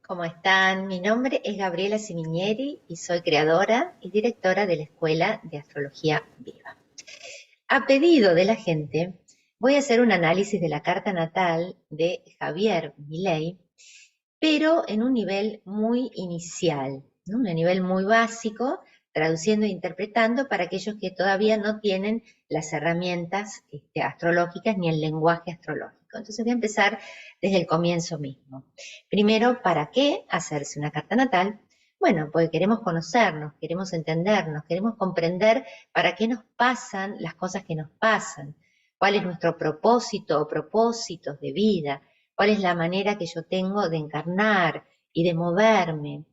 ¿Cómo están? Mi nombre es Gabriela Simiñeri y soy creadora y directora de la Escuela de Astrología Viva. A pedido de la gente, voy a hacer un análisis de la carta natal de Javier Milei, pero en un nivel muy inicial, ¿no? Un nivel muy básico, traduciendo e interpretando para aquellos que todavía no tienen las herramientas astrológicas ni el lenguaje astrológico. Entonces voy a empezar desde el comienzo mismo. Primero, ¿para qué hacerse una carta natal? Bueno, porque queremos conocernos, queremos entendernos, queremos comprender para qué nos pasan las cosas que nos pasan, cuál es nuestro propósito o propósitos de vida, cuál es la manera que yo tengo de encarnar y de moverme,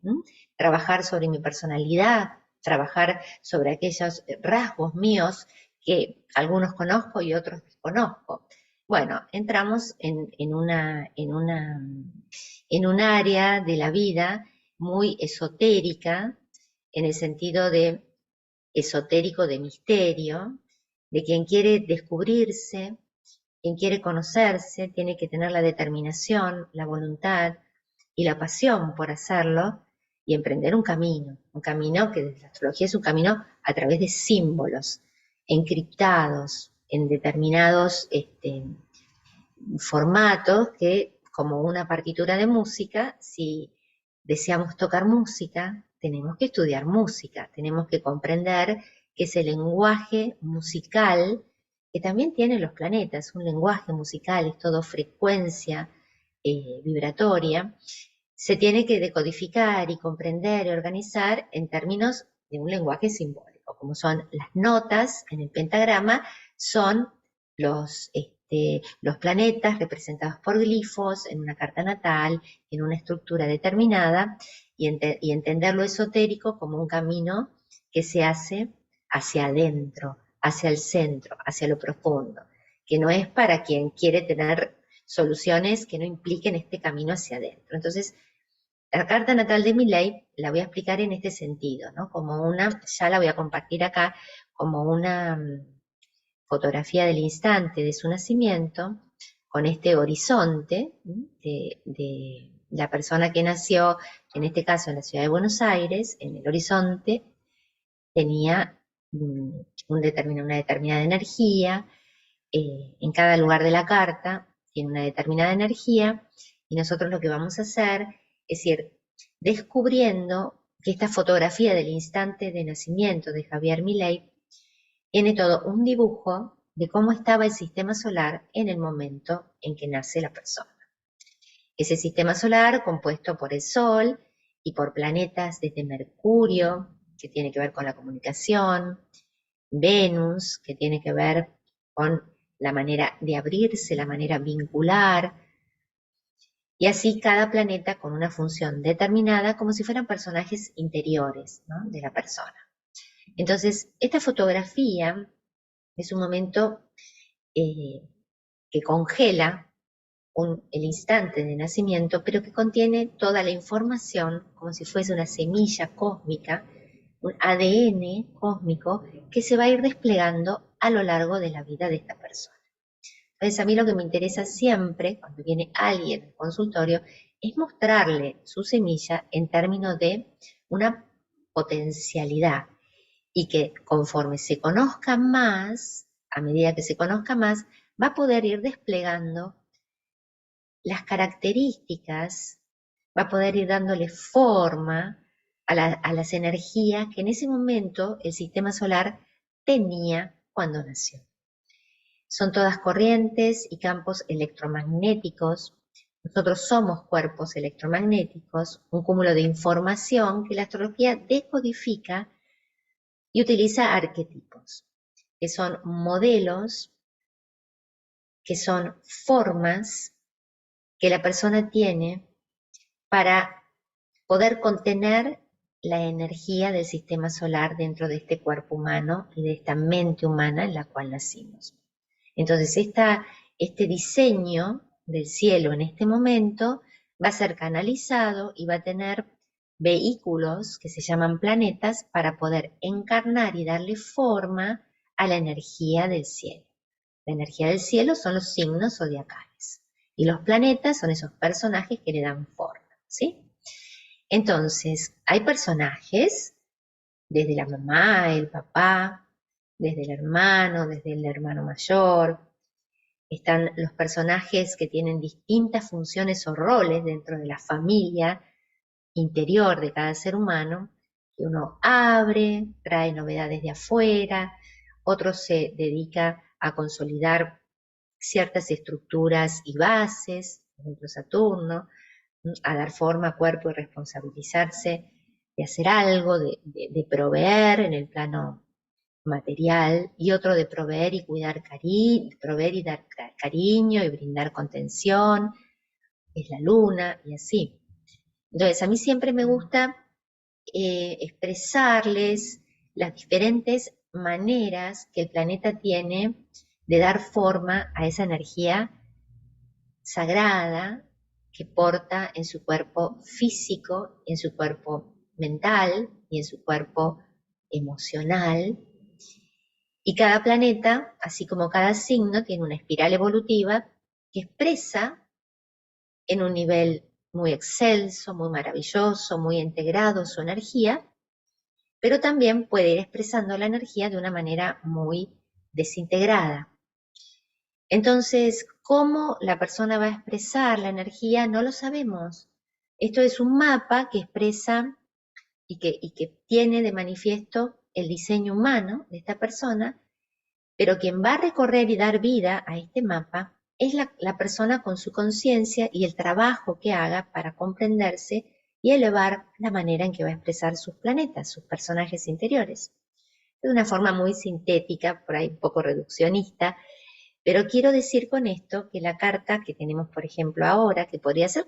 trabajar sobre mi personalidad, trabajar sobre aquellos rasgos míos que algunos conozco y otros desconozco. Bueno, entramos en un área de la vida muy esotérica, en el sentido de esotérico de misterio, de quien quiere descubrirse, quien quiere conocerse, tiene que tener la determinación, la voluntad y la pasión por hacerlo y emprender un camino que desde la astrología es un camino a través de símbolos encriptados en determinados formatos que, como una partitura de música, si deseamos tocar música, tenemos que estudiar música, tenemos que comprender que ese lenguaje musical que también tienen los planetas, un lenguaje musical, es todo frecuencia vibratoria, se tiene que decodificar y comprender y organizar en términos de un lenguaje simbólico, como son las notas en el pentagrama, son los planetas representados por glifos en una carta natal, en una estructura determinada, y entender lo esotérico como un camino que se hace hacia adentro, hacia el centro, hacia lo profundo, que no es para quien quiere tener soluciones que no impliquen este camino hacia adentro. Entonces, la carta natal de Milei la voy a explicar en este sentido, ¿no? Como ya la voy a compartir acá, como una fotografía del instante de su nacimiento, con este horizonte de la persona que nació, en este caso en la ciudad de Buenos Aires. En el horizonte tenía una determinada energía, en cada lugar de la carta tiene una determinada energía, y nosotros lo que vamos a hacer es ir descubriendo que esta fotografía del instante de nacimiento de Javier Milei tiene todo un dibujo de cómo estaba el sistema solar en el momento en que nace la persona. Ese sistema solar compuesto por el Sol y por planetas desde Mercurio, que tiene que ver con la comunicación, Venus, que tiene que ver con la manera de abrirse, la manera vincular, y así cada planeta con una función determinada, como si fueran personajes interiores, ¿no?, de la persona. Entonces, esta fotografía es un momento que congela el instante de nacimiento, pero que contiene toda la información como si fuese una semilla cósmica, un ADN cósmico que se va a ir desplegando a lo largo de la vida de esta persona. Entonces, a mí lo que me interesa siempre, cuando viene alguien al consultorio, es mostrarle su semilla en términos de una potencialidad, y que conforme se conozca más, a medida que se conozca más, va a poder ir desplegando las características, va a poder ir dándole forma a las energías que en ese momento el sistema solar tenía cuando nació. Son todas corrientes y campos electromagnéticos. Nosotros somos cuerpos electromagnéticos, un cúmulo de información que la astrología decodifica y utiliza arquetipos, que son modelos, que son formas que la persona tiene para poder contener la energía del sistema solar dentro de este cuerpo humano y de esta mente humana en la cual nacimos. Entonces, este diseño del cielo en este momento va a ser canalizado y va a tener vehículos que se llaman planetas para poder encarnar y darle forma a la energía del cielo. La energía del cielo son los signos zodiacales y los planetas son esos personajes que le dan forma, ¿sí? Entonces, hay personajes, desde la mamá, el papá, desde el hermano mayor. Están los personajes que tienen distintas funciones o roles dentro de la familia interior de cada ser humano, que uno abre, trae novedades de afuera, otro se dedica a consolidar ciertas estructuras y bases, por ejemplo Saturno, a dar forma, cuerpo y responsabilizarse de hacer algo, de proveer en el plano material, y otro de proveer y cuidar proveer y dar cariño y brindar contención, es la luna y así. Entonces, a mí siempre me gusta expresarles las diferentes maneras que el planeta tiene de dar forma a esa energía sagrada que porta en su cuerpo físico, en su cuerpo mental y en su cuerpo emocional. Y cada planeta, así como cada signo, tiene una espiral evolutiva que expresa en un nivel muy excelso, muy maravilloso, muy integrado su energía, pero también puede ir expresando la energía de una manera muy desintegrada. Entonces, ¿cómo la persona va a expresar la energía? No lo sabemos. Esto es un mapa que expresa y que tiene de manifiesto el diseño humano de esta persona, pero quien va a recorrer y dar vida a este mapa es la persona con su conciencia y el trabajo que haga para comprenderse y elevar la manera en que va a expresar sus planetas, sus personajes interiores. De una forma muy sintética, por ahí un poco reduccionista, pero quiero decir con esto que la carta que tenemos, por ejemplo, ahora, que podría ser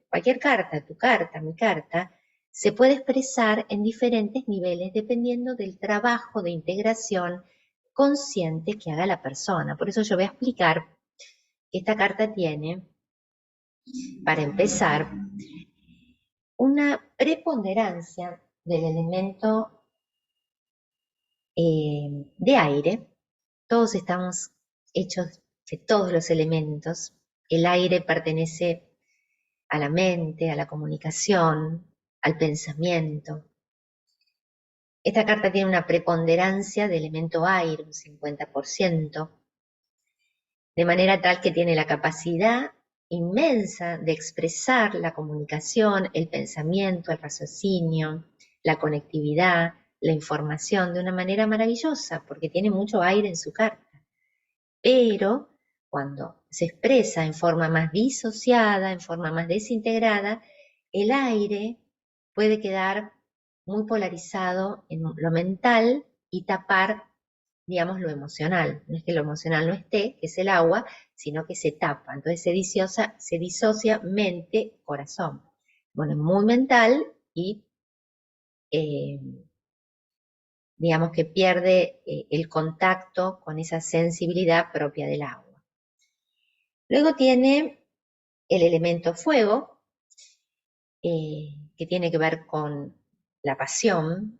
cualquier carta, tu carta, mi carta, se puede expresar en diferentes niveles dependiendo del trabajo de integración consciente que haga la persona. Por eso yo voy a explicar que esta carta tiene, para empezar, una preponderancia del elemento de aire. Todos estamos hechos de todos los elementos. El aire pertenece a la mente, a la comunicación, al pensamiento. Esta carta tiene una preponderancia de elemento aire, un 50%, de manera tal que tiene la capacidad inmensa de expresar la comunicación, el pensamiento, el raciocinio, la conectividad, la información de una manera maravillosa, porque tiene mucho aire en su carta. Pero cuando se expresa en forma más disociada, en forma más desintegrada, el aire puede quedar muy polarizado en lo mental y tapar, digamos, lo emocional. No es que lo emocional no esté, que es el agua, sino que se tapa. Entonces se disocia mente, corazón. Bueno, muy mental y digamos que pierde el contacto con esa sensibilidad propia del agua. Luego tiene el elemento fuego, que tiene que ver con la pasión,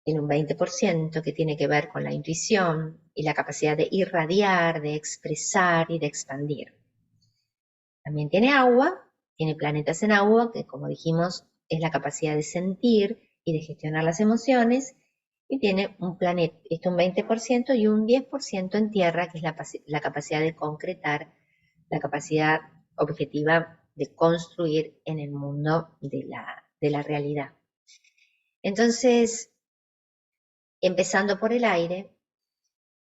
en un 20%, que tiene que ver con la intuición y la capacidad de irradiar, de expresar y de expandir. También tiene agua, tiene planetas en agua, que como dijimos es la capacidad de sentir y de gestionar las emociones, y tiene un planeta, un 20% y un 10% en tierra, que es la capacidad de concretar, la capacidad objetiva de construir en el mundo de la realidad. Entonces, empezando por el aire,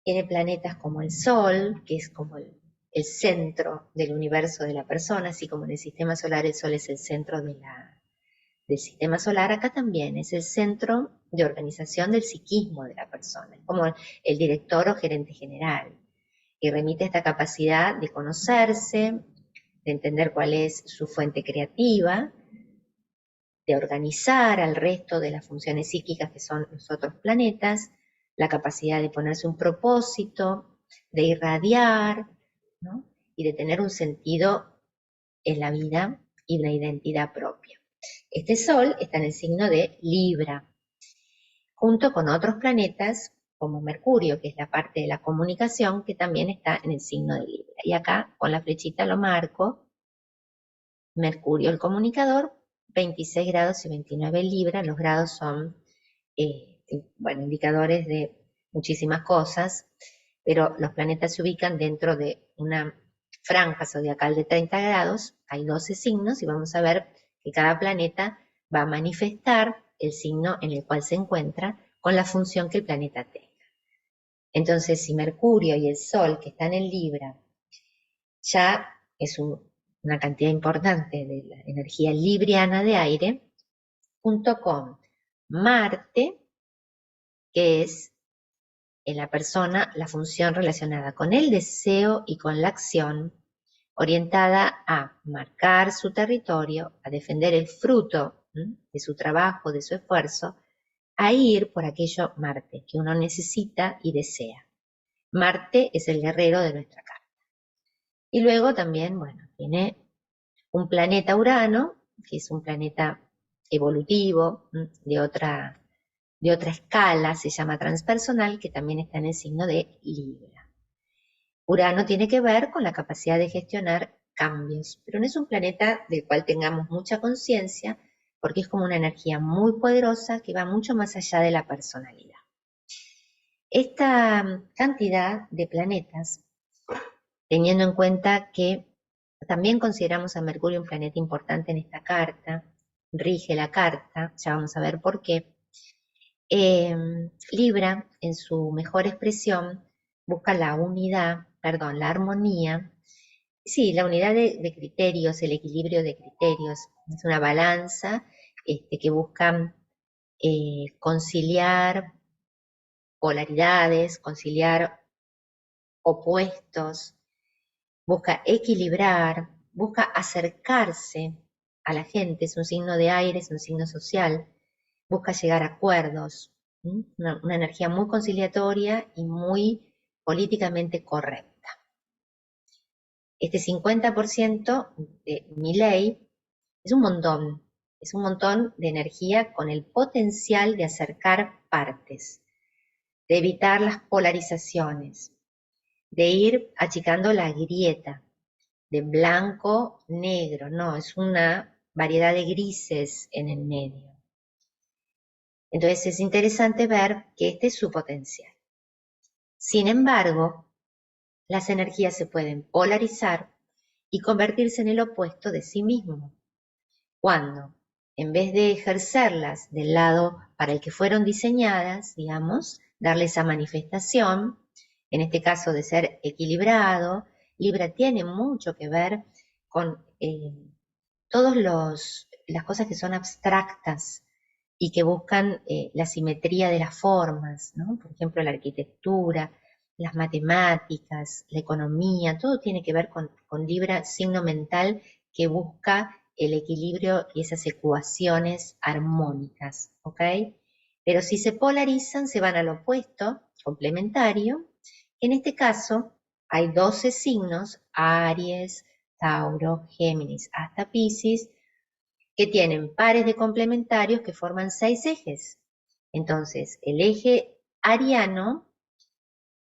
tiene planetas como el Sol, que es como el centro del universo de la persona, así como en el sistema solar el Sol es el centro del sistema solar, acá también es el centro de organización del psiquismo de la persona, es como el director o gerente general, y remite esta capacidad de conocerse, de entender cuál es su fuente creativa, de organizar al resto de las funciones psíquicas que son los otros planetas, la capacidad de ponerse un propósito, de irradiar, ¿no? Y de tener un sentido en la vida y una identidad propia. Este Sol está en el signo de Libra, junto con otros planetas como Mercurio, que es la parte de la comunicación, que también está en el signo de Libra. Y acá con la flechita lo marco, Mercurio el comunicador, 26 grados y 29 Libra. Los grados son, bueno, indicadores de muchísimas cosas, pero los planetas se ubican dentro de una franja zodiacal de 30 grados. Hay 12 signos y vamos a ver que cada planeta va a manifestar el signo en el cual se encuentra con la función que el planeta tenga. Entonces, si Mercurio y el Sol, que están en Libra, ya es una cantidad importante de la energía libriana de aire, junto con Marte, que es en la persona la función relacionada con el deseo y con la acción, orientada a marcar su territorio, a defender el fruto de su trabajo, de su esfuerzo, a ir por aquello Marte que uno necesita y desea. Marte es el guerrero de nuestra carta. Y luego también, bueno, tiene un planeta Urano, que es un planeta evolutivo, de otra escala, se llama transpersonal, que también está en el signo de Libra. Urano tiene que ver con la capacidad de gestionar cambios, pero no es un planeta del cual tengamos mucha conciencia, porque es como una energía muy poderosa que va mucho más allá de la personalidad. Esta cantidad de planetas, teniendo en cuenta que también consideramos a Mercurio un planeta importante en esta carta, rige la carta, ya vamos a ver por qué. Libra, en su mejor expresión, busca la unidad, perdón, la armonía. Sí, la unidad de criterios, el equilibrio de criterios. Es una balanza que busca conciliar polaridades, conciliar opuestos, busca equilibrar, busca acercarse a la gente. Es un signo de aire, es un signo social, busca llegar a acuerdos, una energía muy conciliatoria y muy políticamente correcta. Este 50% de Milei es un montón de energía con el potencial de acercar partes, de evitar las polarizaciones, de ir achicando la grieta, de blanco, negro, no, es una variedad de grises en el medio. Entonces es interesante ver que este es su potencial. Sin embargo, las energías se pueden polarizar y convertirse en el opuesto de sí mismo, cuando en vez de ejercerlas del lado para el que fueron diseñadas, digamos, darle esa manifestación, en este caso de ser equilibrado, Libra tiene mucho que ver con todas las cosas que son abstractas y que buscan la simetría de las formas, ¿no? Por ejemplo, la arquitectura, las matemáticas, la economía, todo tiene que ver con Libra, signo mental que busca el equilibrio y esas ecuaciones armónicas, ¿ok? Pero si se polarizan, se van al opuesto, complementario. En este caso, hay 12 signos, Aries, Tauro, Géminis, hasta Piscis, que tienen pares de complementarios que forman 6 ejes. Entonces, el eje ariano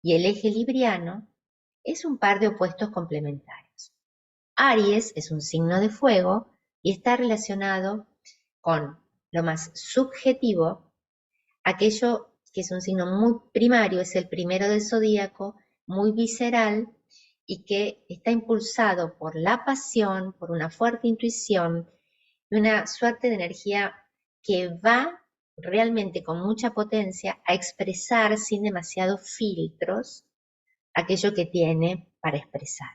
y el eje libriano es un par de opuestos complementarios. Aries es un signo de fuego y está relacionado con lo más subjetivo, aquello que es un signo muy primario, es el primero del zodíaco, muy visceral y que está impulsado por la pasión, por una fuerte intuición y una suerte de energía que va realmente con mucha potencia a expresar sin demasiados filtros aquello que tiene para expresar.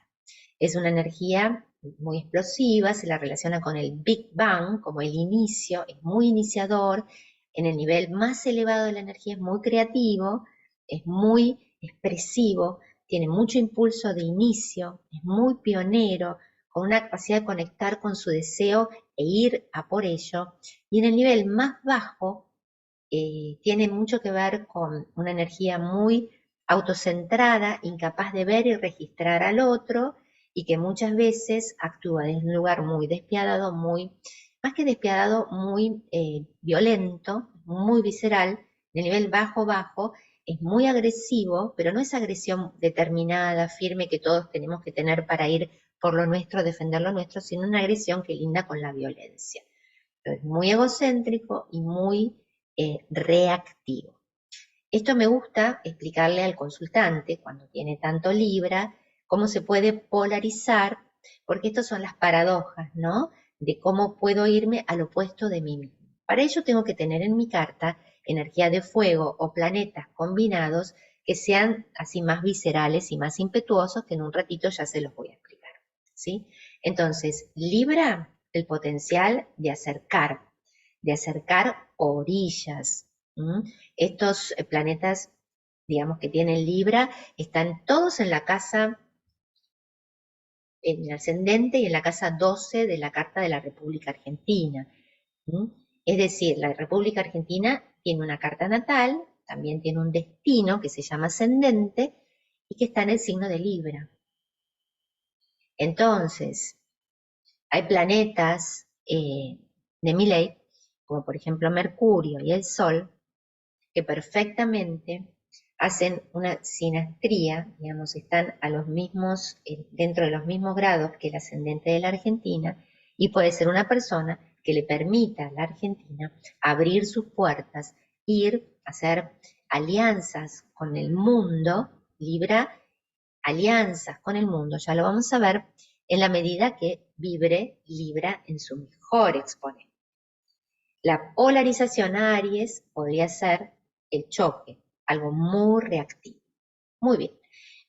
Es una energía muy explosiva, se la relaciona con el Big Bang, como el inicio, es muy iniciador, en el nivel más elevado de la energía es muy creativo, es muy expresivo, tiene mucho impulso de inicio, es muy pionero, con una capacidad de conectar con su deseo e ir a por ello, y en el nivel más bajo tiene mucho que ver con una energía muy autocentrada, incapaz de ver y registrar al otro, y que muchas veces actúa desde un lugar muy despiadado, más que despiadado, muy violento, muy visceral, de nivel bajo, es muy agresivo, pero no es agresión determinada, firme, que todos tenemos que tener para ir por lo nuestro, defender lo nuestro, sino una agresión que linda con la violencia. Es muy egocéntrico y muy reactivo. Esto me gusta explicarle al consultante, cuando tiene tanto Libra, cómo se puede polarizar, porque estas son las paradojas, ¿no? De cómo puedo irme al opuesto de mí mismo. Para ello tengo que tener en mi carta energía de fuego o planetas combinados que sean así más viscerales y más impetuosos, que en un ratito ya se los voy a explicar, ¿sí? Entonces, Libra, el potencial de acercar orillas. Estos planetas, digamos, que tienen Libra, están todos en la casa, en el ascendente y en la casa 12 de la Carta de la República Argentina. Es decir, la República Argentina tiene una carta natal, también tiene un destino que se llama ascendente y que está en el signo de Libra. Entonces, hay planetas de mi ley, como por ejemplo Mercurio y el Sol, que perfectamente hacen una sinastría, digamos, están a los mismos, dentro de los mismos grados que el ascendente de la Argentina, y puede ser una persona que le permita a la Argentina abrir sus puertas, ir a hacer alianzas con el mundo, Libra, alianzas con el mundo, ya lo vamos a ver, en la medida que vibre Libra en su mejor exponente. La polarización Aries podría ser el choque, algo muy reactivo. Muy bien,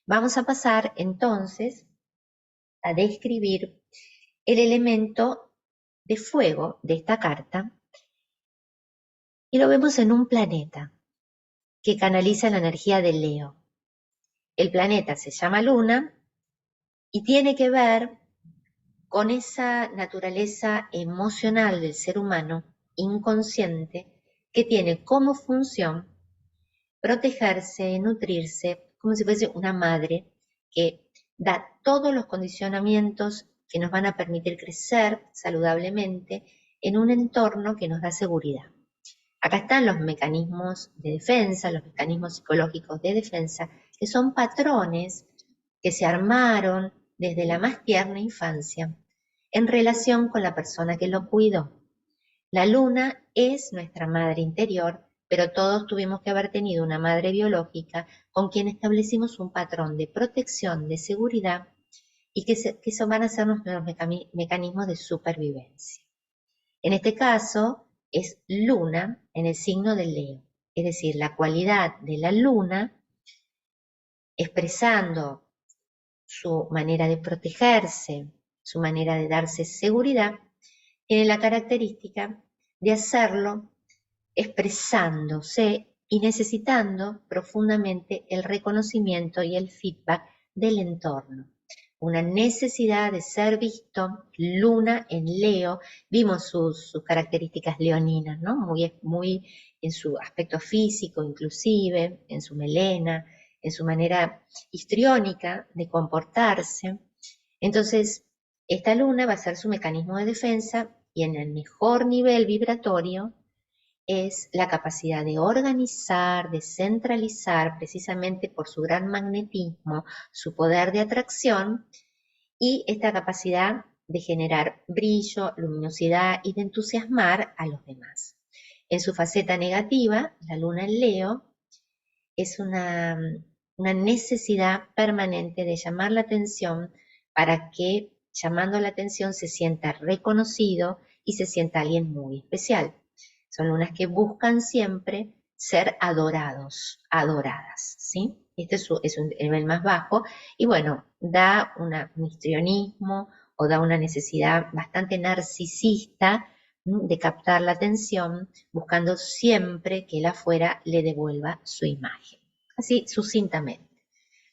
vamos a pasar entonces a describir el elemento de fuego de esta carta y lo vemos en un planeta que canaliza la energía de Leo. El planeta se llama Luna y tiene que ver con esa naturaleza emocional del ser humano inconsciente que tiene como función protegerse, nutrirse, como si fuese una madre que da todos los condicionamientos que nos van a permitir crecer saludablemente en un entorno que nos da seguridad. Acá están los mecanismos de defensa, los mecanismos psicológicos de defensa, que son patrones que se armaron desde la más tierna infancia en relación con la persona que lo cuidó. La luna es nuestra madre interior, pero todos tuvimos que haber tenido una madre biológica con quien establecimos un patrón de protección, de seguridad, y que eso van a ser nuestros mecanismos de supervivencia. En este caso es luna en el signo de Leo, es decir, la cualidad de la luna expresando su manera de protegerse, su manera de darse seguridad, tiene la característica de hacerlo expresándose y necesitando profundamente el reconocimiento y el feedback del entorno. Una necesidad de ser visto, Luna en Leo, vimos sus características leoninas, ¿no? Muy en su aspecto físico inclusive, en su melena, en su manera histriónica de comportarse. Entonces, esta luna va a ser su mecanismo de defensa y en el mejor nivel vibratorio es la capacidad de organizar, de centralizar, precisamente por su gran magnetismo, su poder de atracción y esta capacidad de generar brillo, luminosidad y de entusiasmar a los demás. En su faceta negativa, la luna en Leo es una necesidad permanente de llamar la atención para que, llamando la atención, se sienta reconocido y se sienta alguien muy especial. Son lunas que buscan siempre ser adorados, adoradas, ¿sí? Este es un nivel más bajo y bueno, da un histrionismo o da una necesidad bastante narcisista de captar la atención, buscando siempre que el afuera le devuelva su imagen. Así, sucintamente.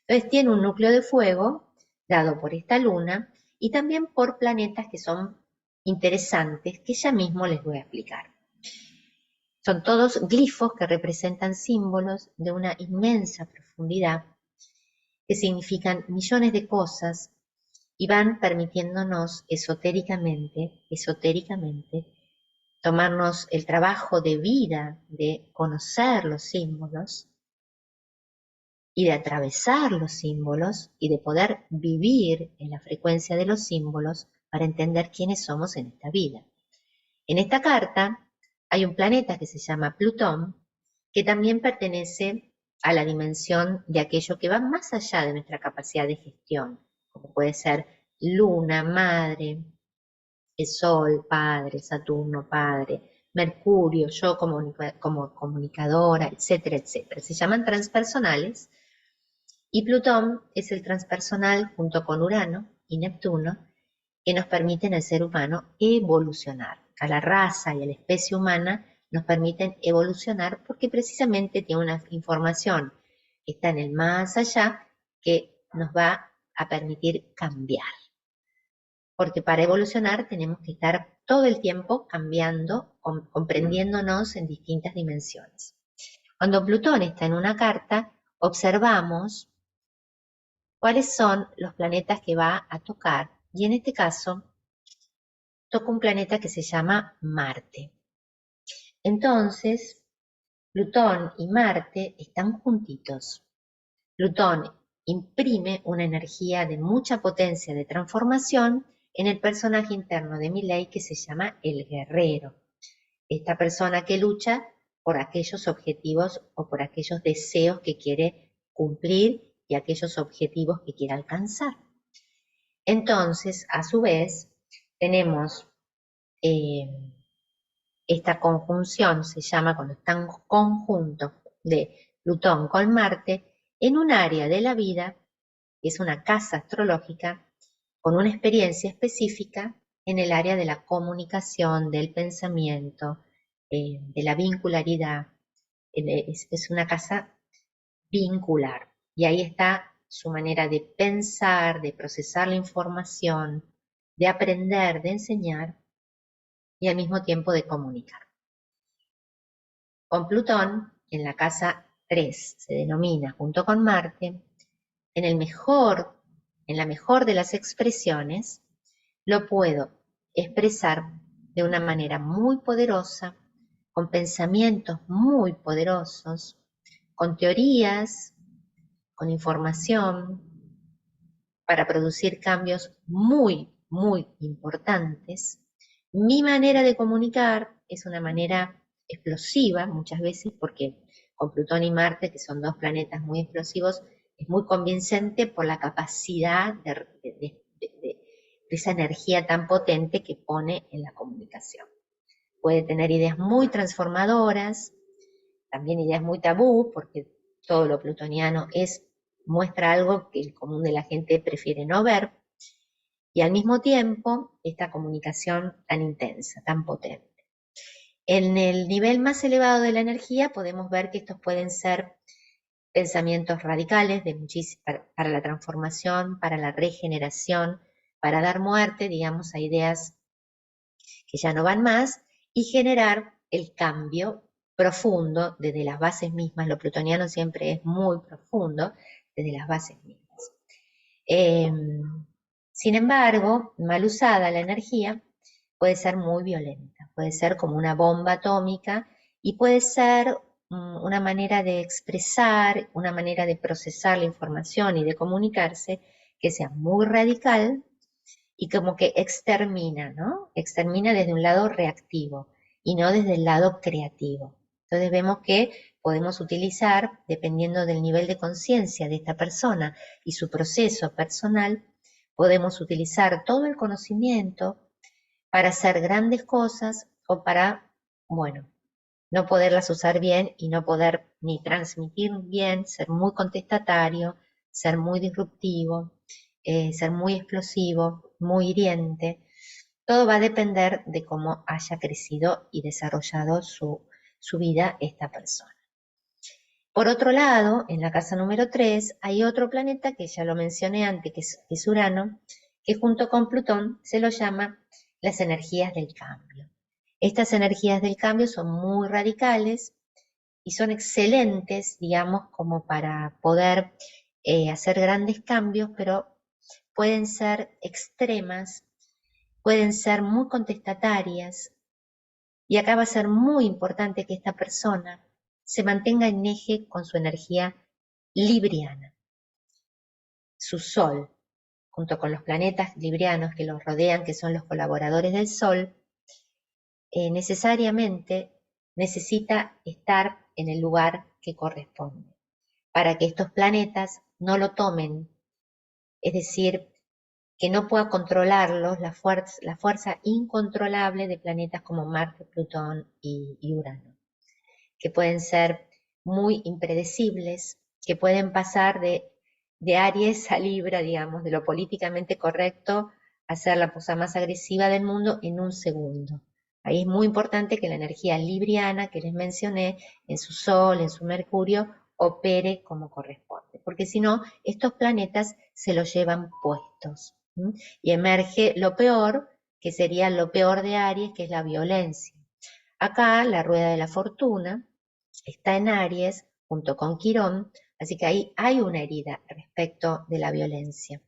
Entonces tiene un núcleo de fuego dado por esta luna y también por planetas que son interesantes, que ya mismo les voy a explicar. Son todos glifos que representan símbolos de una inmensa profundidad, que significan millones de cosas y van permitiéndonos esotéricamente, tomarnos el trabajo de vida de conocer los símbolos y de atravesar los símbolos y de poder vivir en la frecuencia de los símbolos para entender quiénes somos en esta vida. En esta carta hay un planeta que se llama Plutón, que también pertenece a la dimensión de aquello que va más allá de nuestra capacidad de gestión, como puede ser Luna, Madre, el Sol, Padre, Saturno, Padre, Mercurio, yo como comunicadora, etcétera, etcétera. Se llaman transpersonales y Plutón es el transpersonal junto con Urano y Neptuno que nos permiten al ser humano evolucionar. A la raza y a la especie humana nos permiten evolucionar porque precisamente tiene una información que está en el más allá que nos va a permitir cambiar. Porque para evolucionar tenemos que estar todo el tiempo cambiando, comprendiéndonos en distintas dimensiones. Cuando Plutón está en una carta, observamos cuáles son los planetas que va a tocar, y en este caso toca un planeta que se llama Marte. Entonces, Plutón y Marte están juntitos. Plutón imprime una energía de mucha potencia de transformación en el personaje interno de Milei que se llama el guerrero. Esta persona que lucha por aquellos objetivos o por aquellos deseos que quiere cumplir y aquellos objetivos que quiere alcanzar. Entonces, a su vez, tenemos esta conjunción, se llama cuando están conjuntos de Plutón con Marte, en un área de la vida, que es una casa astrológica, con una experiencia específica en el área de la comunicación, del pensamiento, de la vincularidad. Es una casa vincular. Y ahí está su manera de pensar, de procesar la información, de aprender, de enseñar y al mismo tiempo de comunicar. Con Plutón, en la casa 3, se denomina, junto con Marte, en la mejor de las expresiones, lo puedo expresar de una manera muy poderosa, con pensamientos muy poderosos, con teorías, con información, para producir cambios muy, muy importantes. Mi manera de comunicar es una manera explosiva muchas veces porque con Plutón y Marte, que son dos planetas muy explosivos, es muy convincente por la capacidad de esa energía tan potente que pone en la comunicación. Puede tener ideas muy transformadoras, también ideas muy tabú, porque todo lo plutoniano muestra algo que el común de la gente prefiere no ver, y al mismo tiempo esta comunicación tan intensa, tan potente. En el nivel más elevado de la energía podemos ver que estos pueden ser pensamientos radicales para la transformación, para la regeneración, para dar muerte, digamos, a ideas que ya no van más y generar el cambio profundo desde las bases mismas. Lo plutoniano siempre es muy profundo desde las bases mismas. Sin embargo, mal usada la energía puede ser muy violenta, puede ser como una bomba atómica y puede ser una manera de expresar, una manera de procesar la información y de comunicarse que sea muy radical y como que extermina, ¿no? Extermina desde un lado reactivo y no desde el lado creativo. Entonces vemos que podemos utilizar, dependiendo del nivel de conciencia de esta persona y su proceso personal, podemos utilizar todo el conocimiento para hacer grandes cosas o para, bueno, no poderlas usar bien y no poder ni transmitir bien, ser muy contestatario, ser muy disruptivo, ser muy explosivo, muy hiriente. Todo va a depender de cómo haya crecido y desarrollado su vida esta persona. Por otro lado, en la casa número 3 hay otro planeta que ya lo mencioné antes, que es Urano, que junto con Plutón se lo llama las energías del cambio. Estas energías del cambio son muy radicales y son excelentes, digamos, como para poder hacer grandes cambios, pero pueden ser extremas, pueden ser muy contestatarias, y acá va a ser muy importante que esta persona se mantenga en eje con su energía libriana. Su Sol, junto con los planetas librianos que los rodean, que son los colaboradores del Sol, necesariamente necesita estar en el lugar que corresponde para que estos planetas no lo tomen, es decir, que no pueda controlarlos la fuerza incontrolable de planetas como Marte, Plutón y Urano, que pueden ser muy impredecibles, que pueden pasar de Aries a Libra, digamos, de lo políticamente correcto a ser la cosa más agresiva del mundo en un segundo. Ahí es muy importante que la energía libriana que les mencioné en su Sol, en su Mercurio, opere como corresponde, porque si no, estos planetas se los llevan puestos. Y emerge lo peor, que sería lo peor de Aries, que es la violencia. Acá la rueda de la fortuna está en Aries junto con Quirón, así que ahí hay una herida respecto de la violencia.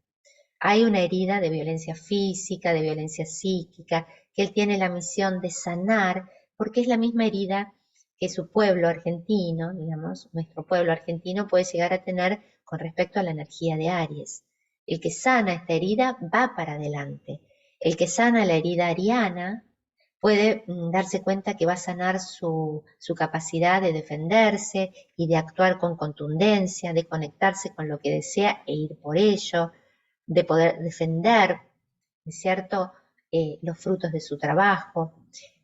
Hay una herida de violencia física, de violencia psíquica, que él tiene la misión de sanar, porque es la misma herida que su pueblo argentino, digamos, nuestro pueblo argentino puede llegar a tener con respecto a la energía de Aries. El que sana esta herida va para adelante. El que sana la herida ariana puede darse cuenta que va a sanar su capacidad de defenderse y de actuar con contundencia, de conectarse con lo que desea e ir por ello, de poder defender, ¿no es cierto?, los frutos de su trabajo.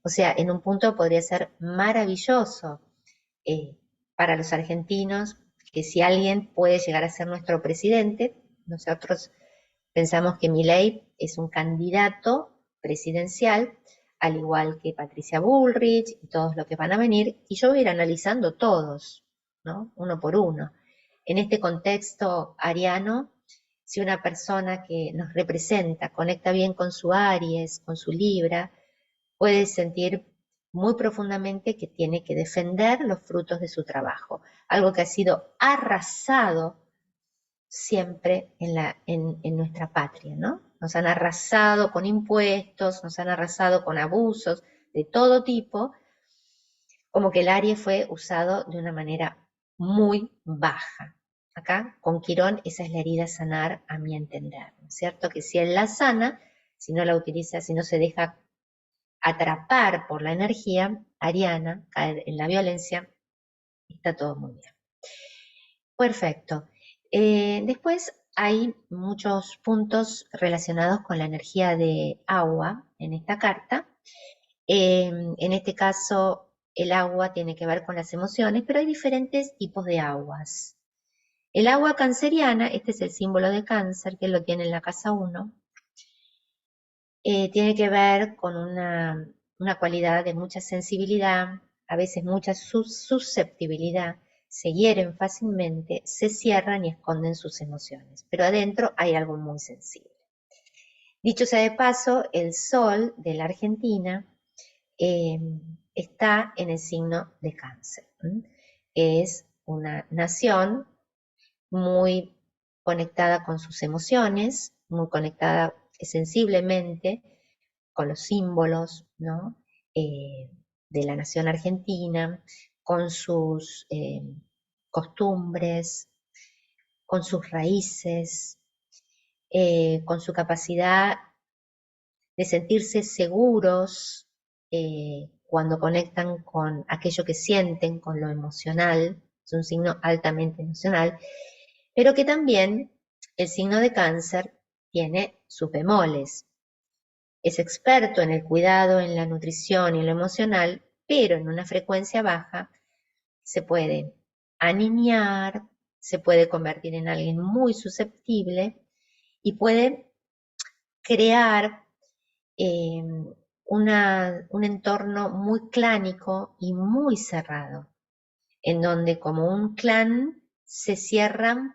O sea, en un punto podría ser maravilloso para los argentinos que si alguien puede llegar a ser nuestro presidente, nosotros pensamos que Milei es un candidato presidencial, al igual que Patricia Bullrich y todos los que van a venir, y yo voy a ir analizando todos, ¿no?, uno por uno. En este contexto ariano, si una persona que nos representa conecta bien con su Aries, con su Libra, puede sentir muy profundamente que tiene que defender los frutos de su trabajo, algo que ha sido arrasado siempre en nuestra patria, ¿no? Nos han arrasado con impuestos, nos han arrasado con abusos de todo tipo, como que el Aries fue usado de una manera muy baja. Acá, con Quirón, esa es la herida a sanar, a mi entender, ¿no es cierto? Que si él la sana, si no la utiliza, si no se deja atrapar por la energía ariana, caer en la violencia, está todo muy bien. Perfecto. Después hay muchos puntos relacionados con la energía de agua en esta carta. En este caso, el agua tiene que ver con las emociones, pero hay diferentes tipos de aguas. El agua canceriana, este es el símbolo de cáncer, que lo tiene en la casa 1, tiene que ver con una cualidad de mucha sensibilidad, a veces mucha susceptibilidad, se hieren fácilmente, se cierran y esconden sus emociones, pero adentro hay algo muy sensible. Dicho sea de paso, el sol de la Argentina está en el signo de Cáncer. Es una nación muy conectada con sus emociones, muy conectada sensiblemente con los símbolos, ¿no?, de la nación argentina, con sus costumbres, con sus raíces, con su capacidad de sentirse seguros cuando conectan con aquello que sienten, con lo emocional. Es un signo altamente emocional, pero que también el signo de Cáncer tiene sus bemoles. Es experto en el cuidado, en la nutrición y en lo emocional, pero en una frecuencia baja se puede aniñar, se puede convertir en alguien muy susceptible y puede crear un entorno muy clánico y muy cerrado, en donde como un clan se cierran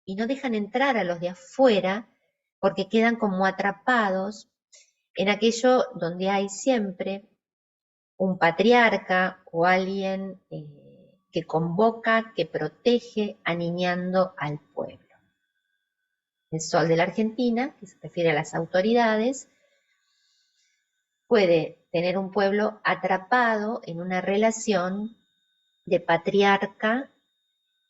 y no dejan entrar a los de afuera porque quedan como atrapados en aquello donde hay siempre un patriarca o alguien que convoca, que protege, aniñando al pueblo. El sol de la Argentina, que se refiere a las autoridades, puede tener un pueblo atrapado en una relación de patriarca,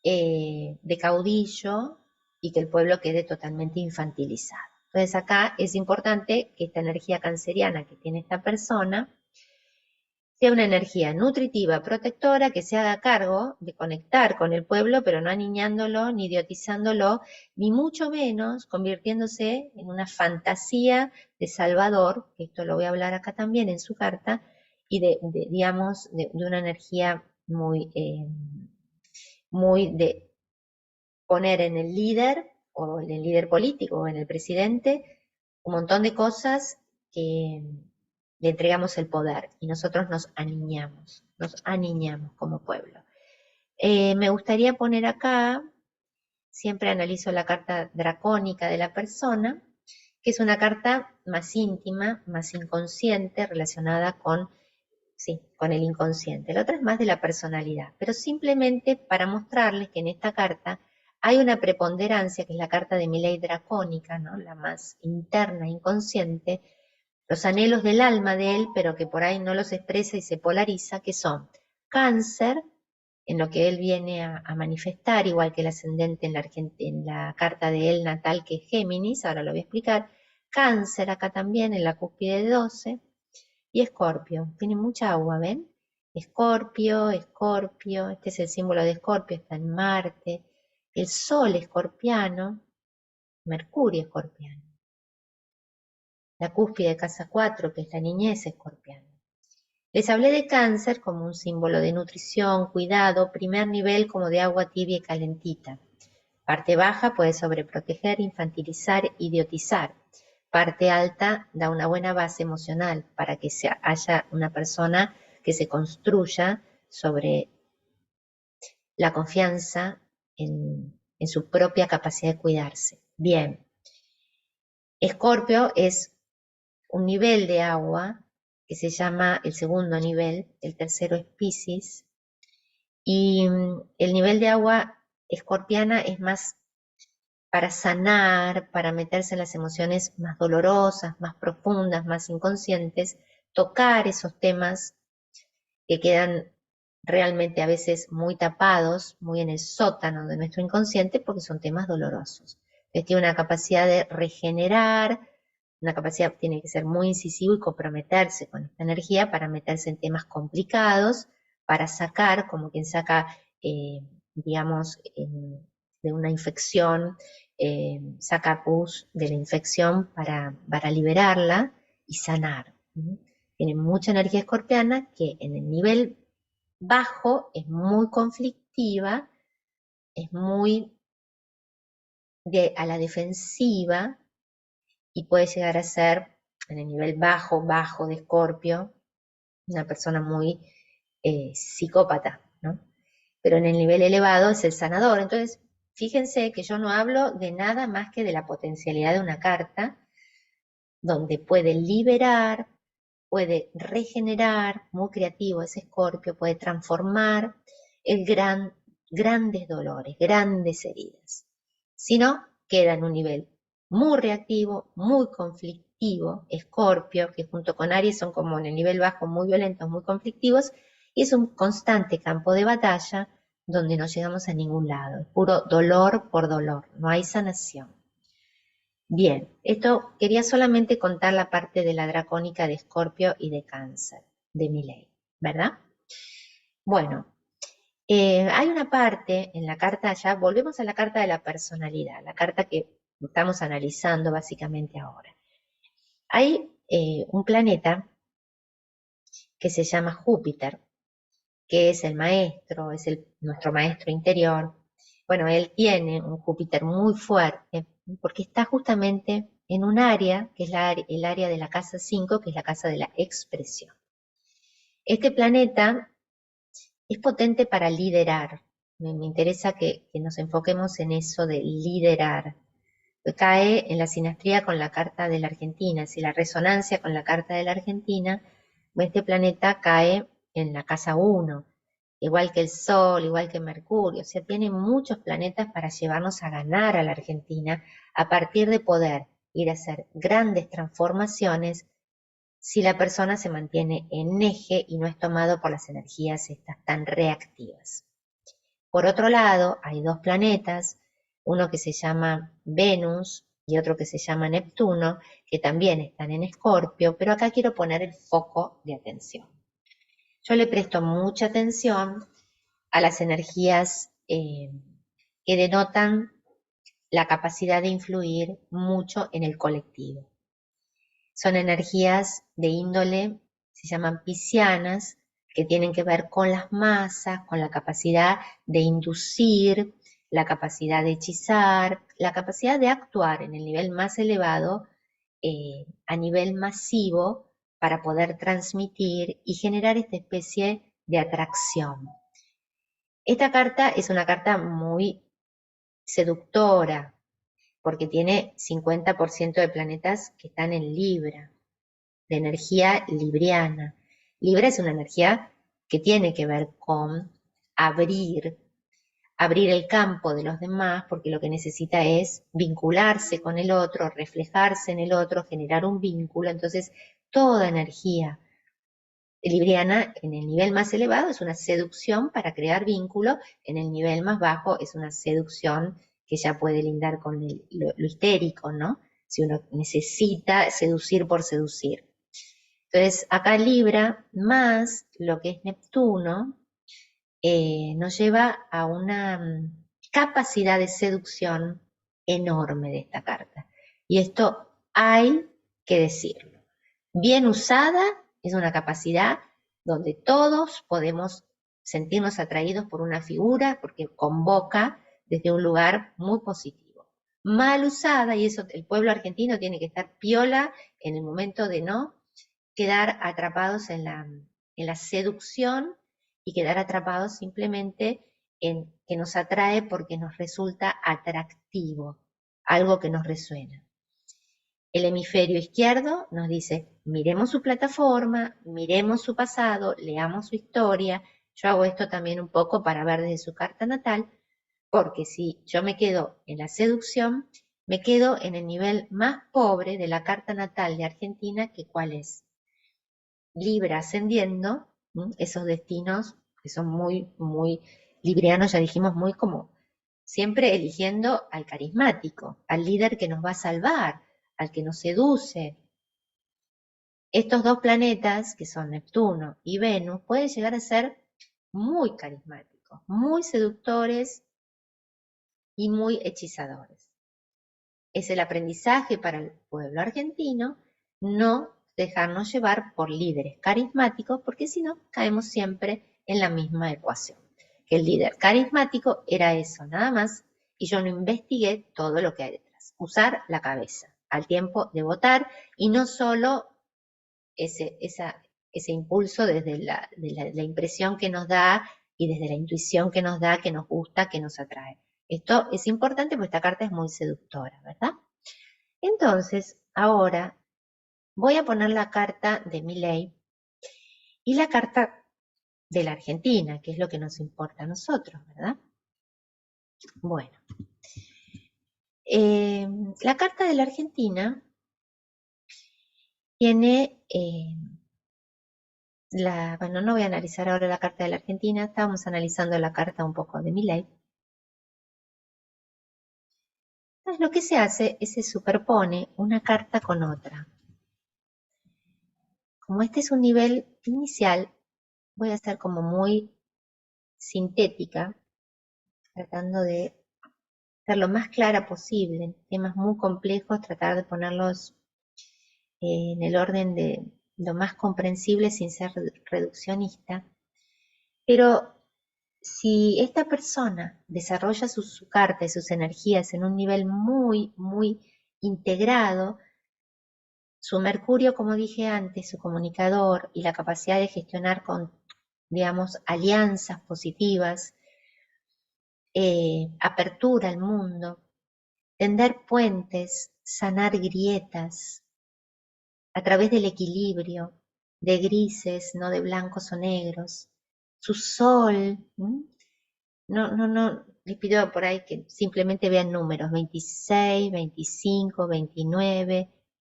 de caudillo, y que el pueblo quede totalmente infantilizado. Entonces acá es importante que esta energía canceriana que tiene esta persona sea una energía nutritiva, protectora, que se haga cargo de conectar con el pueblo, pero no aniñándolo, ni idiotizándolo, ni mucho menos convirtiéndose en una fantasía de salvador, que esto lo voy a hablar acá también en su carta, y digamos, de una energía muy de poner en el líder, o en el líder político, o en el presidente, un montón de cosas que le entregamos el poder y nosotros nos aniñamos como pueblo. Me gustaría poner acá, siempre analizo la carta dracónica de la persona, que es una carta más íntima, más inconsciente, relacionada con, sí, con el inconsciente. La otra es más de la personalidad, pero simplemente para mostrarles que en esta carta hay una preponderancia, que es la carta de mi ley dracónica, ¿no? La más interna, inconsciente, los anhelos del alma de él, pero que por ahí no los expresa y se polariza, que son Cáncer, en lo que él viene a manifestar, igual que el ascendente en la carta de él natal, que es Géminis, ahora lo voy a explicar. Cáncer acá también en la cúspide de 12, y Escorpio, tiene mucha agua, ¿ven? Escorpio, Escorpio, este es el símbolo de Escorpio, está en Marte, el Sol escorpiano, Mercurio escorpiano, la cúspide de casa 4, que es la niñez escorpiana. Les hablé de Cáncer como un símbolo de nutrición, cuidado, primer nivel como de agua tibia y calentita. Parte baja puede sobreproteger, infantilizar, idiotizar. Parte alta da una buena base emocional para que haya una persona que se construya sobre la confianza en su propia capacidad de cuidarse. Bien, Escorpio es un nivel de agua que se llama el segundo nivel, el tercero es Piscis, y el nivel de agua escorpiana es más para sanar, para meterse en las emociones más dolorosas, más profundas, más inconscientes, tocar esos temas que quedan realmente a veces muy tapados, muy en el sótano de nuestro inconsciente, porque son temas dolorosos. Entonces tiene una capacidad de regenerar, una capacidad, tiene que ser muy incisivo y comprometerse con esta energía para meterse en temas complicados, para sacar, como quien saca, digamos, de una infección, saca pus de la infección para liberarla y sanar. Tiene mucha energía escorpiana que en el nivel bajo es muy conflictiva, es muy a la defensiva, y puede llegar a ser, en el nivel bajo de Escorpio, una persona muy psicópata, ¿no? Pero en el nivel elevado es el sanador. Entonces, fíjense que yo no hablo de nada más que de la potencialidad de una carta, donde puede liberar, puede regenerar, muy creativo ese Escorpio, puede transformar grandes dolores, grandes heridas. Si no, queda en un nivel muy reactivo, muy conflictivo, Escorpio, que junto con Aries son como en el nivel bajo muy violentos, muy conflictivos, y es un constante campo de batalla donde no llegamos a ningún lado, es puro dolor por dolor, no hay sanación. Bien, esto quería solamente contar la parte de la dracónica de Escorpio y de Cáncer, de mi ley, ¿verdad? Bueno, hay una parte en la carta, ya volvemos a la carta de la personalidad, la carta que estamos analizando básicamente ahora. Hay un planeta que se llama Júpiter, que es el maestro, es nuestro maestro interior. Bueno, él tiene un Júpiter muy fuerte porque está justamente en un área, que es el área de la casa 5, que es la casa de la expresión. Este planeta es potente para liderar. Me interesa que nos enfoquemos en eso de liderar. Cae en la sinastría con la carta de la Argentina, si la resonancia con la carta de la Argentina, este planeta cae en la casa 1, igual que el Sol, igual que Mercurio, o sea, tiene muchos planetas para llevarnos a ganar a la Argentina a partir de poder ir a hacer grandes transformaciones si la persona se mantiene en eje y no es tomado por las energías estas tan reactivas. Por otro lado, hay dos planetas, uno que se llama Venus y otro que se llama Neptuno, que también están en Escorpio, pero acá quiero poner el foco de atención. yo le presto mucha atención a las energías que denotan la capacidad de influir mucho en el colectivo. Son energías de índole, se llaman piscianas, que tienen que ver con las masas, con la capacidad de inducir, la capacidad de hechizar, la capacidad de actuar en el nivel más elevado, a nivel masivo, para poder transmitir y generar esta especie de atracción. Esta carta es una carta muy seductora, porque tiene 50% de planetas que están en Libra, de energía libriana. Libra es una energía que tiene que ver con abrir el campo de los demás, porque lo que necesita es vincularse con el otro, reflejarse en el otro, generar un vínculo. Entonces, toda energía libriana en el nivel más elevado es una seducción para crear vínculo, en el nivel más bajo es una seducción que ya puede lindar con lo histérico, ¿no? Si uno necesita seducir por seducir. Entonces, acá Libra más lo que es Neptuno nos lleva a una capacidad de seducción enorme de esta carta. Y esto hay que decirlo. Bien usada es una capacidad donde todos podemos sentirnos atraídos por una figura porque convoca desde un lugar muy positivo. Mal usada, y eso el pueblo argentino tiene que estar piola en el momento de no quedar atrapados en la seducción y quedar atrapados simplemente en que nos atrae porque nos resulta atractivo, algo que nos resuena. El hemisferio izquierdo nos dice, miremos su plataforma, miremos su pasado, leamos su historia. Yo hago esto también un poco para ver desde su carta natal, porque si yo me quedo en la seducción, me quedo en el nivel más pobre de la carta natal de Argentina, que ¿cuál es? Libra ascendiendo, esos destinos que son muy, muy librianos, ya dijimos, muy como siempre eligiendo al carismático, al líder que nos va a salvar, al que nos seduce. Estos dos planetas, que son Neptuno y Venus, pueden llegar a ser muy carismáticos, muy seductores y muy hechizadores. Es el aprendizaje para el pueblo argentino no dejarnos llevar por líderes carismáticos, porque si no caemos siempre en la misma ecuación. Que el líder carismático era eso, nada más, y yo no investigué todo lo que hay detrás. Usar la cabeza al tiempo de votar y no solo ese impulso desde la impresión que nos da y desde la intuición que nos da, que nos gusta, que nos atrae. Esto es importante porque esta carta es muy seductora, ¿verdad? Entonces, ahora voy a poner la carta de Milei y la carta de la Argentina, que es lo que nos importa a nosotros, ¿verdad? Bueno, la carta de la Argentina tiene, bueno, no voy a analizar ahora la carta de la Argentina, estábamos analizando la carta un poco de Milei. Entonces, lo que se hace es se superpone una carta con otra. Como este es un nivel inicial, voy a ser como muy sintética, tratando de ser lo más clara posible. Temas muy complejos, tratar de ponerlos en el orden de lo más comprensible sin ser reduccionista. Pero si esta persona desarrolla su carta y sus energías en un nivel muy, muy integrado, su Mercurio, como dije antes, su comunicador y la capacidad de gestionar con, digamos, alianzas positivas, apertura al mundo, tender puentes, sanar grietas a través del equilibrio de grises, no de blancos o negros. Su sol, no, les pido por ahí que simplemente vean números, 26, 25, 29,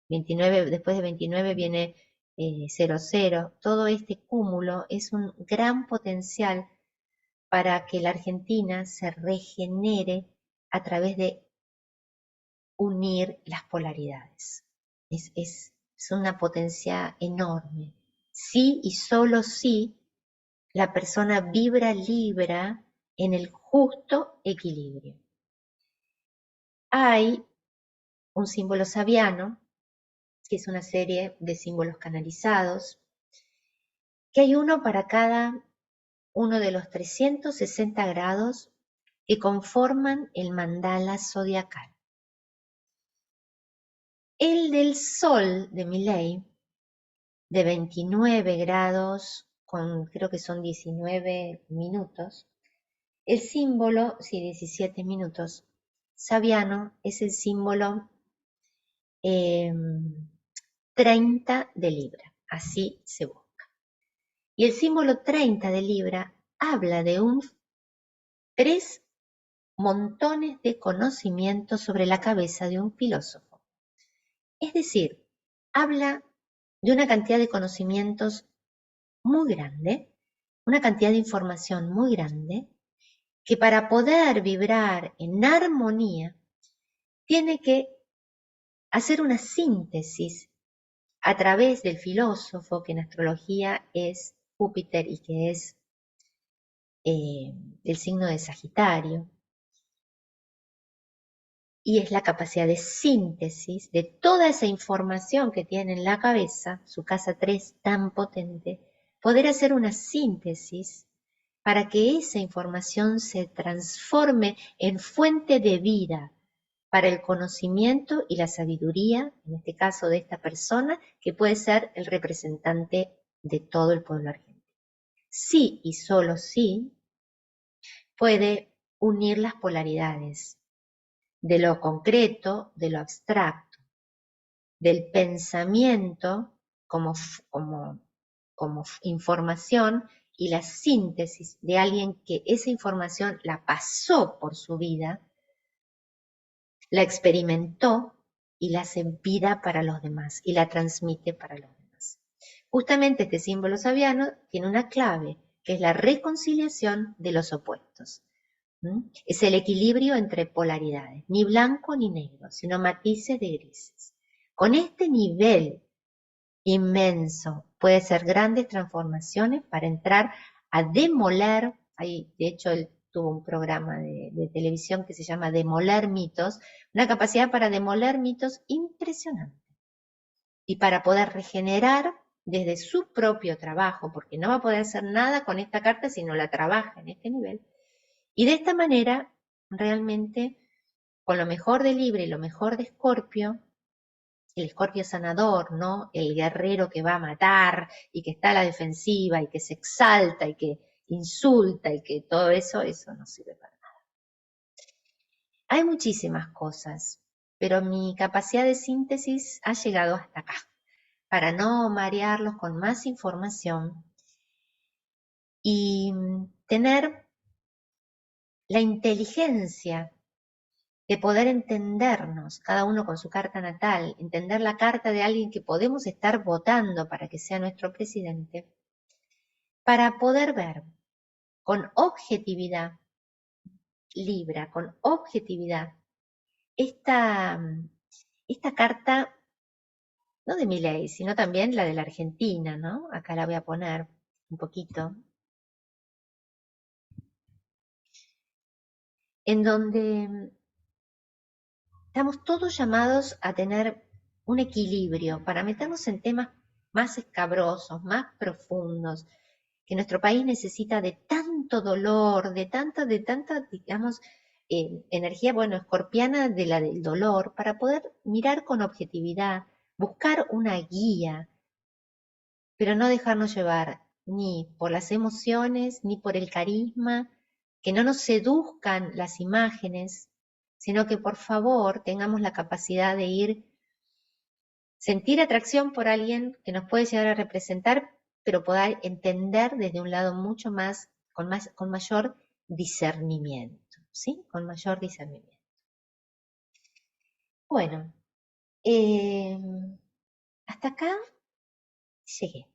29, después de 29 viene 00. Todo este cúmulo es un gran potencial para que la Argentina se regenere a través de unir las polaridades. Es una potencia enorme. Sí y solo sí la persona libra en el justo equilibrio. Hay un símbolo sabiano, que es una serie de símbolos canalizados, que hay uno para cada uno de los 360 grados que conforman el mandala zodiacal. El del Sol de Milei, de 29 grados, con creo que son 19 minutos, el símbolo, sí, 17 minutos, sabiano, es el símbolo 30 de Libra, así se busca. Y el símbolo 30 de Libra habla de 3 montones de conocimientos sobre la cabeza de un filósofo. Es decir, habla de una cantidad de conocimientos muy grande, una cantidad de información muy grande, que para poder vibrar en armonía, tiene que hacer una síntesis a través del filósofo, que en astrología es Júpiter y que es el signo de Sagitario, y es la capacidad de síntesis de toda esa información que tiene en la cabeza, su casa 3 tan potente, poder hacer una síntesis para que esa información se transforme en fuente de vida para el conocimiento y la sabiduría, en este caso de esta persona, que puede ser el representante de todo el pueblo argentino. Sí y solo sí puede unir las polaridades de lo concreto, de lo abstracto, del pensamiento como información y la síntesis de alguien que esa información la pasó por su vida, la experimentó y la hace vida para los demás y la transmite para los demás. Justamente este símbolo sabiano tiene una clave, que es la reconciliación de los opuestos. Es el equilibrio entre polaridades, ni blanco ni negro, sino matices de grises. Con este nivel inmenso puede ser grandes transformaciones para entrar a demoler, de hecho él tuvo un programa de televisión que se llama Demoler mitos, una capacidad para demoler mitos impresionante y para poder regenerar desde su propio trabajo, porque no va a poder hacer nada con esta carta si no la trabaja en este nivel. Y de esta manera, realmente, con lo mejor de Libra y lo mejor de Escorpio, el Escorpio sanador, ¿no? El guerrero que va a matar y que está a la defensiva y que se exalta y que insulta y que todo eso no sirve para nada. Hay muchísimas cosas, pero mi capacidad de síntesis ha llegado hasta acá, para no marearlos con más información y tener la inteligencia de poder entendernos, cada uno con su carta natal, entender la carta de alguien que podemos estar votando para que sea nuestro presidente, para poder ver con objetividad, Libra, con objetividad, esta carta, no de Milei, sino también la de la Argentina, ¿no? Acá la voy a poner un poquito, en donde estamos todos llamados a tener un equilibrio para meternos en temas más escabrosos, más profundos, que nuestro país necesita de tanto dolor, de tanta, digamos, energía, bueno, escorpiana de la del dolor, para poder mirar con objetividad, buscar una guía, pero no dejarnos llevar ni por las emociones, ni por el carisma, que no nos seduzcan las imágenes, sino que por favor tengamos la capacidad de sentir atracción por alguien que nos puede llegar a representar, pero poder entender desde un lado mucho más, con mayor discernimiento, ¿sí? Con mayor discernimiento. Bueno, hasta acá llegué.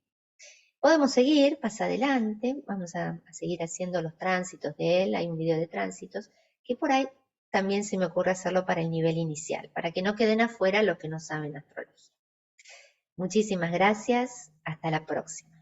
Podemos seguir, más adelante, vamos a seguir haciendo los tránsitos de él, hay un video de tránsitos, que por ahí también se me ocurre hacerlo para el nivel inicial, para que no queden afuera los que no saben astrología. Muchísimas gracias, hasta la próxima.